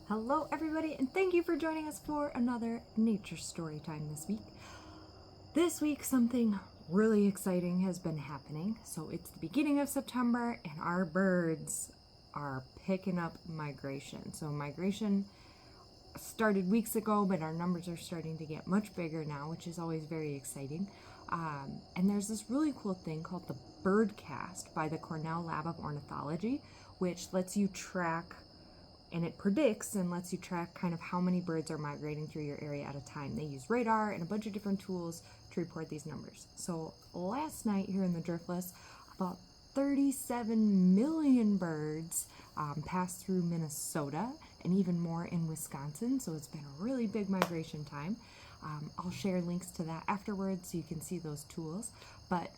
Hello everybody, and thank you for joining us for another nature story time this week. This week something really exciting has been happening. So it's the beginning of September and our birds are picking up migration. So migration started weeks ago, but our numbers are starting to get much bigger now, which is always very exciting. And there's this really cool thing called the Birdcast by the Cornell Lab of Ornithology, which lets you track and it predicts and lets you track kind of how many birds are migrating through your area at a time. They use radar and a bunch of different tools to report these numbers. So last night here in the Driftless, about 37 million birds passed through Minnesota and even more in Wisconsin. So it's been a really big migration time. I'll share links to that afterwards so you can see those tools. But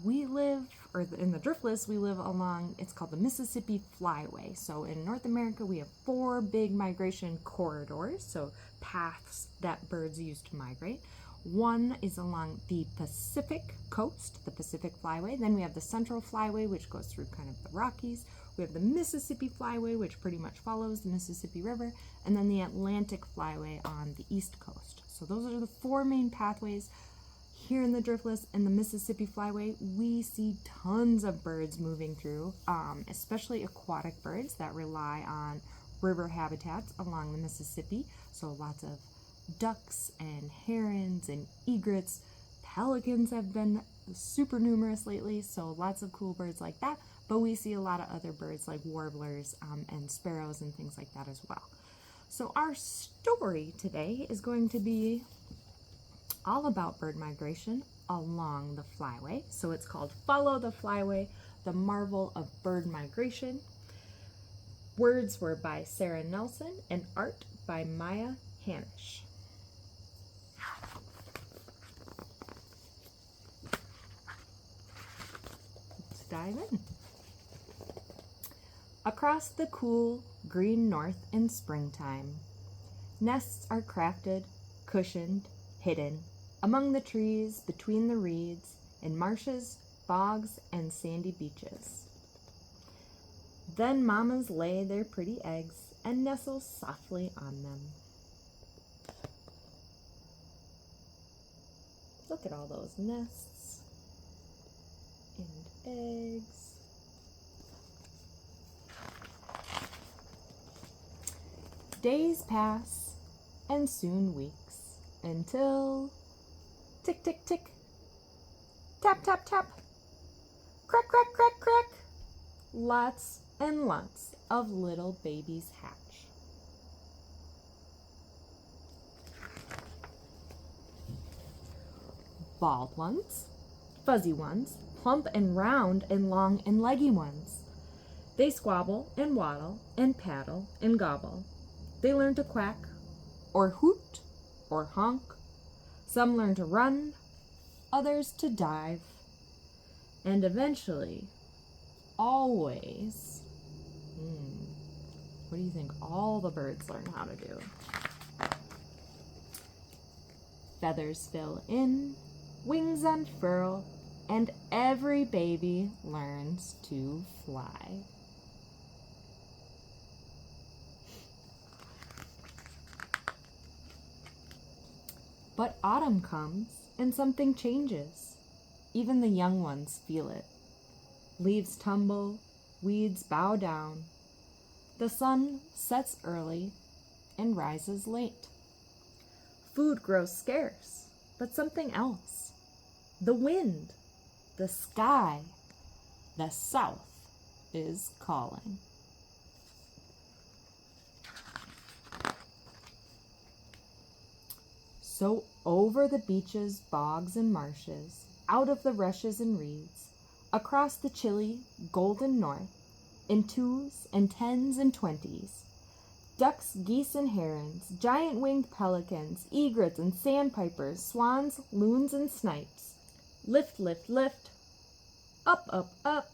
we live, or in the Driftless, we live along, it's called the Mississippi Flyway. So in North America, we have 4 big migration corridors, so paths that birds use to migrate. One is along the Pacific coast, the Pacific Flyway. Then we have the Central Flyway, which goes through kind of the Rockies. We have the Mississippi Flyway, which pretty much follows the Mississippi River. And then the Atlantic Flyway on the East Coast. So those are the 4 main pathways. Here in the Driftless and the Mississippi Flyway, we see tons of birds moving through, especially aquatic birds that rely on river habitats along the Mississippi. So lots of ducks and herons and egrets. Pelicans have been super numerous lately, so lots of cool birds like that. But we see a lot of other birds like warblers and sparrows and things like that as well. So our story today is going to be all about bird migration along the Flyway. So it's called Follow the Flyway, The Marvel of Bird Migration. Words were by Sarah Nelson and art by Maya Hanisch. Let's dive in. Across the cool, green north in springtime, nests are crafted, cushioned, hidden, among the trees, between the reeds, in marshes, bogs, and sandy beaches. Then mamas lay their pretty eggs and nestle softly on them. Look at all those nests and eggs. Days pass, and soon weeks, until tick, tick, tick, tap, tap, tap, crack, crack, crack, crack. Lots and lots of little babies hatch. Bald ones, fuzzy ones, plump and round and long and leggy ones. They squabble and waddle and paddle and gobble. They learn to quack or hoot or honk. Some learn to run, others to dive, and eventually, always, what do you think all the birds learn how to do? Feathers fill in, wings unfurl, and every baby learns to fly. But autumn comes and something changes. Even the young ones feel it. Leaves tumble, weeds bow down. The sun sets early and rises late. Food grows scarce, but something else. The wind, the sky, the south is calling. So over the beaches, bogs, and marshes, out of the rushes and reeds, across the chilly, golden north, in 2s and 10s and 20s, ducks, geese, and herons, giant-winged pelicans, egrets and sandpipers, swans, loons, and snipes, lift, lift, lift, up, up, up,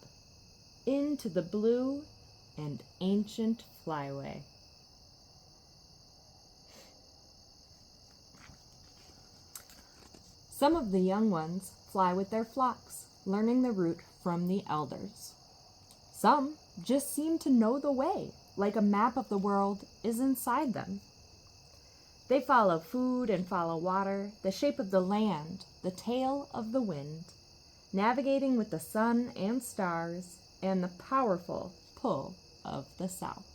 into the blue and ancient Flyway. Some of the young ones fly with their flocks, learning the route from the elders. Some just seem to know the way, like a map of the world, is inside them. They follow food and follow water, the shape of the land, the tail of the wind, navigating with the sun and stars and the powerful pull of the south.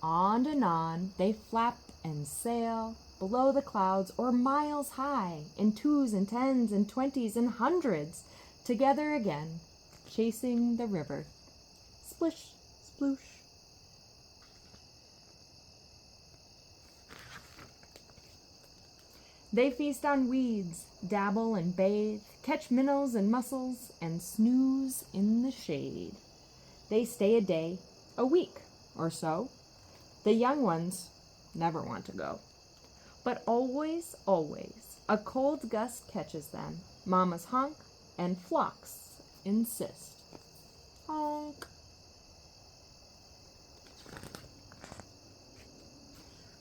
On and on they flap and sail below the clouds or miles high, in 2s and 10s and 20s and 100s, together again, chasing the river. Splish, sploosh. They feast on weeds, dabble and bathe, catch minnows and mussels, and snooze in the shade. They stay a day, a week or so. The young ones never want to go. But always, always, a cold gust catches them. Mamas honk, and flocks insist. Honk.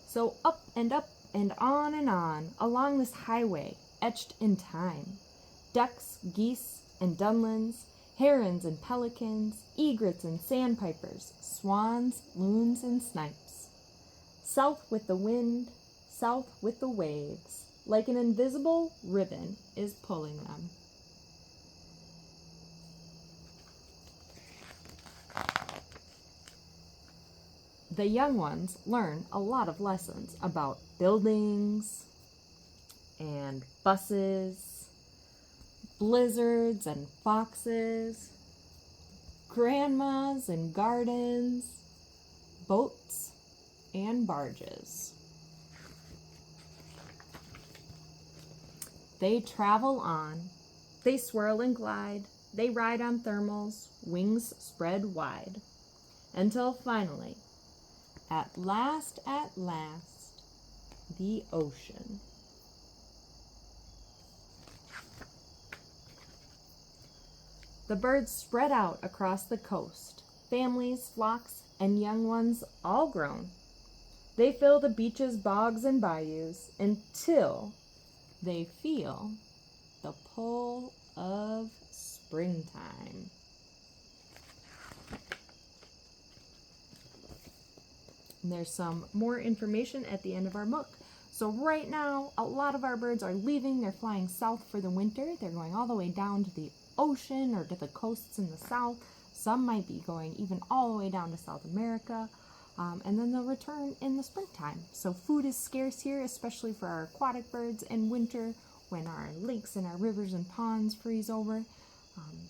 So up and on, along this highway, etched in time. Ducks, geese, and dunlins, herons and pelicans, egrets and sandpipers, swans, loons, and snipes. South with the wind, south with the waves, like an invisible ribbon is pulling them. The young ones learn a lot of lessons about buildings and buses, blizzards and foxes, grandmas and gardens, boats and barges. They travel on, they swirl and glide, they ride on thermals, wings spread wide, until finally, at last, the ocean. The birds spread out across the coast, families, flocks, and young ones all grown. They fill the beaches, bogs, and bayous until they feel the pull of springtime. And there's some more information at the end of our book. So right now, a lot of our birds are leaving. They're flying south for the winter. They're going all the way down to the ocean or to the coasts in the south. Some might be going even all the way down to South America. And then they'll return in the springtime. So food is scarce here, especially for our aquatic birds in winter when our lakes and our rivers and ponds freeze over.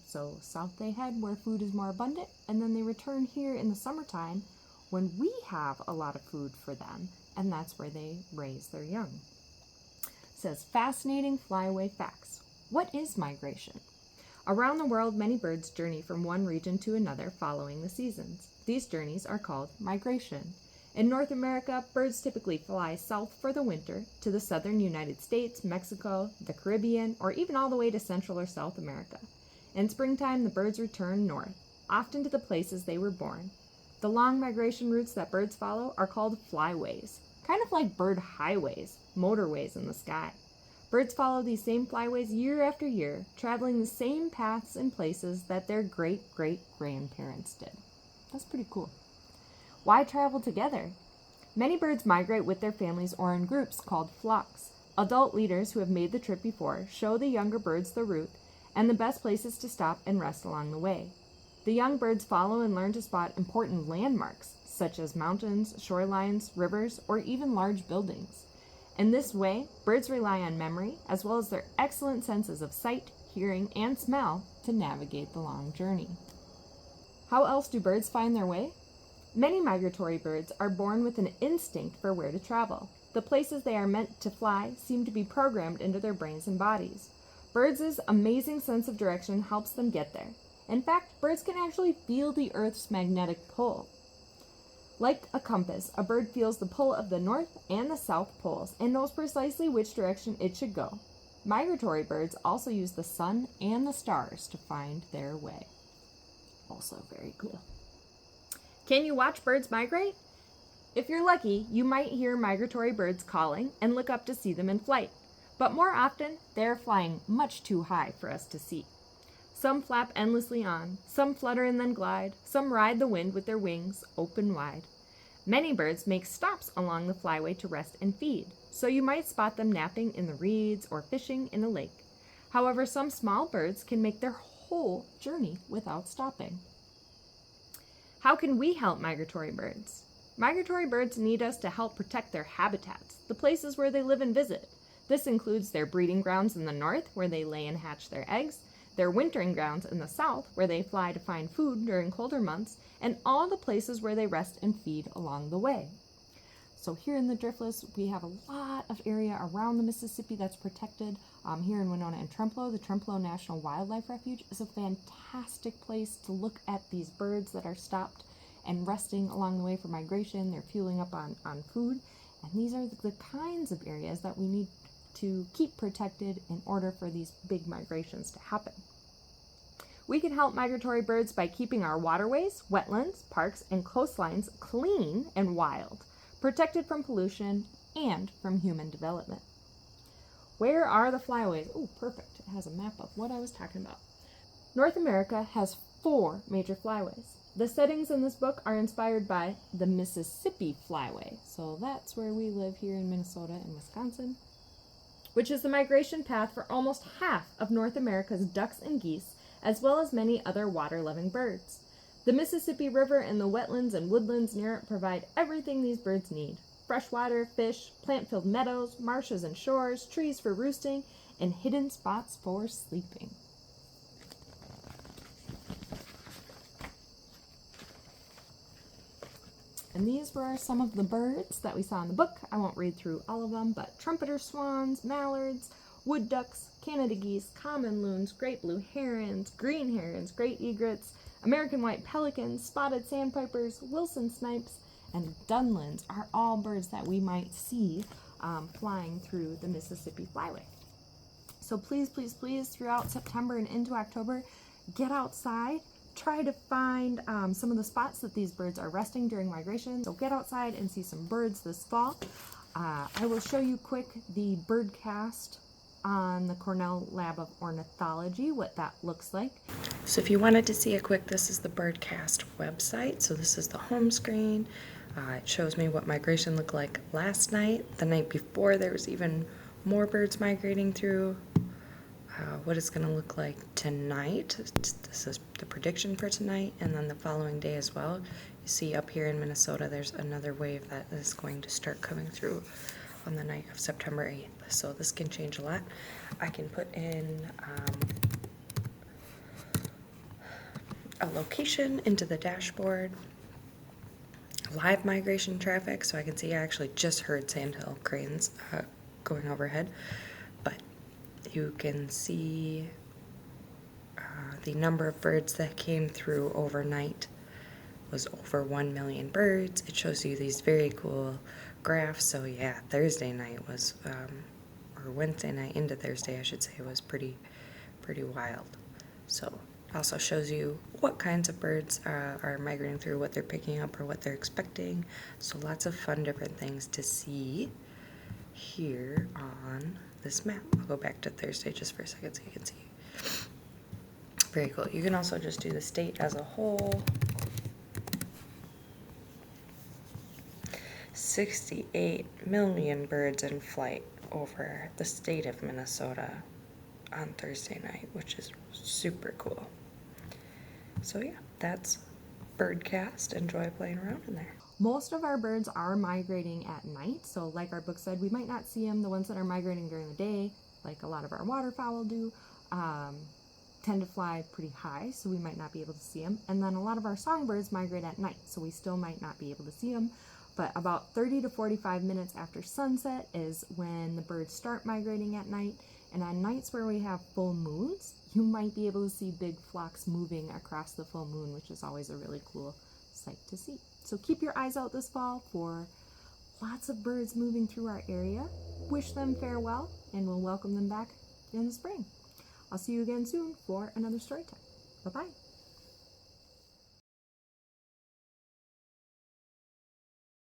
So south they head where food is more abundant, and then they return here in the summertime when we have a lot of food for them, and that's where they raise their young. It says, fascinating flyway facts. What is migration? Around the world, many birds journey from one region to another following the seasons. These journeys are called migration. In North America, birds typically fly south for the winter to the southern United States, Mexico, the Caribbean, or even all the way to Central or South America. In springtime, the birds return north, often to the places they were born. The long migration routes that birds follow are called flyways, kind of like bird highways, motorways in the sky. Birds follow these same flyways year after year, traveling the same paths and places that their great-great-grandparents did. That's pretty cool. Why travel together? Many birds migrate with their families or in groups called flocks. Adult leaders who have made the trip before show the younger birds the route and the best places to stop and rest along the way. The young birds follow and learn to spot important landmarks, such as mountains, shorelines, rivers, or even large buildings. In this way, birds rely on memory, as well as their excellent senses of sight, hearing, and smell to navigate the long journey. How else do birds find their way? Many migratory birds are born with an instinct for where to travel. The places they are meant to fly seem to be programmed into their brains and bodies. Birds' amazing sense of direction helps them get there. In fact, birds can actually feel the Earth's magnetic pull. Like a compass, a bird feels the pull of the north and the south poles and knows precisely which direction it should go. Migratory birds also use the sun and the stars to find their way. Also very cool. Can you watch birds migrate? If you're lucky, you might hear migratory birds calling and look up to see them in flight. But more often, they're flying much too high for us to see. Some flap endlessly on, some flutter and then glide, some ride the wind with their wings open wide. Many birds make stops along the flyway to rest and feed, so you might spot them napping in the reeds or fishing in a lake. However, some small birds can make their whole journey without stopping. How can we help migratory birds? Migratory birds need us to help protect their habitats, the places where they live and visit. This includes their breeding grounds in the north, where they lay and hatch their eggs, their wintering grounds in the south, where they fly to find food during colder months, and all the places where they rest and feed along the way. So here in the Driftless, we have a lot of area around the Mississippi that's protected. Here in Winona and Trempealeau, the Trempealeau National Wildlife Refuge is a fantastic place to look at these birds that are stopped and resting along the way for migration. They're fueling up on food. And these are the kinds of areas that we need to keep protected in order for these big migrations to happen. We can help migratory birds by keeping our waterways, wetlands, parks, and coastlines clean and wild, protected from pollution and from human development. Where are the flyways? Oh, perfect. It has a map of what I was talking about. North America has 4 major flyways. The settings in this book are inspired by the Mississippi Flyway. So that's where we live here in Minnesota and Wisconsin, which is the migration path for almost half of North America's ducks and geese, as well as many other water-loving birds. The Mississippi River and the wetlands and woodlands near it provide everything these birds need: freshwater, fish, plant-filled meadows, marshes and shores, trees for roosting, and hidden spots for sleeping. And these were some of the birds that we saw in the book. I won't read through all of them, but trumpeter swans, mallards, wood ducks, Canada geese, common loons, great blue herons, green herons, great egrets, American white pelicans, spotted sandpipers, Wilson snipes, and dunlins are all birds that we might see flying through the Mississippi Flyway. So please, please, please, throughout September and into October, get outside. Try to find some of the spots that these birds are resting during migration. So get outside and see some birds this fall. I will show you quick the bird cast on the Cornell Lab of Ornithology, what that looks like. So if you wanted to see a quick, this is the Birdcast website. So this is the home screen. It shows me what migration looked like last night. The night before, there was even more birds migrating through. What it's going to look like tonight. This is the prediction for tonight, and then the following day as well. You see up here in Minnesota, there's another wave that is going to start coming through on the night of September 8th. So this can change a lot. I can put in a location into the dashboard, live migration traffic, so I can see I actually just heard sandhill cranes going overhead, but you can see the number of birds that came through overnight was over 1 million birds. It shows you these very cool graphs. So yeah, Thursday night was, or Wednesday night into Thursday, I should say, was pretty wild. So it also shows you what kinds of birds are migrating through, what they're picking up or what they're expecting. So lots of fun different things to see here on this map. I'll go back to Thursday just for a second so you can see. Very cool. You can also just do the state as a whole. 68 million birds in flight over the state of Minnesota on Thursday night, which is super cool. So yeah, that's Birdcast. Enjoy playing around in there. Most of our birds are migrating at night, so like our book said, we might not see them. The ones that are migrating during the day, like a lot of our waterfowl do, tend to fly pretty high, so we might not be able to see them. And then a lot of our songbirds migrate at night, so we still might not be able to see them. But about 30 to 45 minutes after sunset is when the birds start migrating at night. And on nights where we have full moons, you might be able to see big flocks moving across the full moon, which is always a really cool sight to see. So keep your eyes out this fall for lots of birds moving through our area. Wish them farewell, and we'll welcome them back in the spring. I'll see you again soon for another story time. Bye-bye.